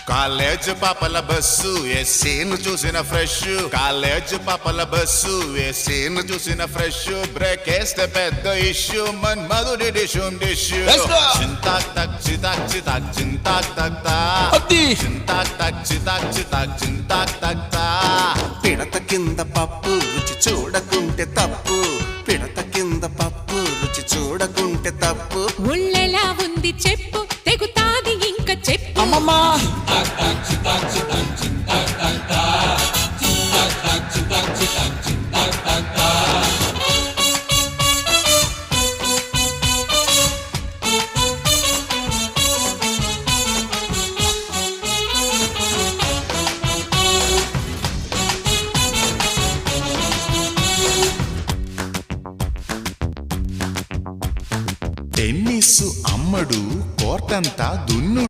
College పాపల bus ఎస్సీను చూసిన fresh, college పాపల బస్సు ఎస్సీను చూసిన ఫ్రెష్, బ్రేక్ వేస్తే పెద్ద ఇష్యూ మన్మధుడి డిషుం డిష్యూ. చింతాక్ తక్ చితాక్ చితాక్ చింతాక్ తక్ తా, చింతాక్ తక్ చితాక్ చితాక్ చింతాక్ తక్ తా. పిడత కింద పప్పు రుచి చూడకుంటే తప్పు, పిడత కింద పప్పు రుచి చూడకుంటే తప్పు. ఒళ్ళెలా ఉంది చెప్పు, తెగుతాది ఇంక చెప్పు. అమ్మమ్మా టెన్నిస్ అమ్మడు కోర్టంతా దున్ను.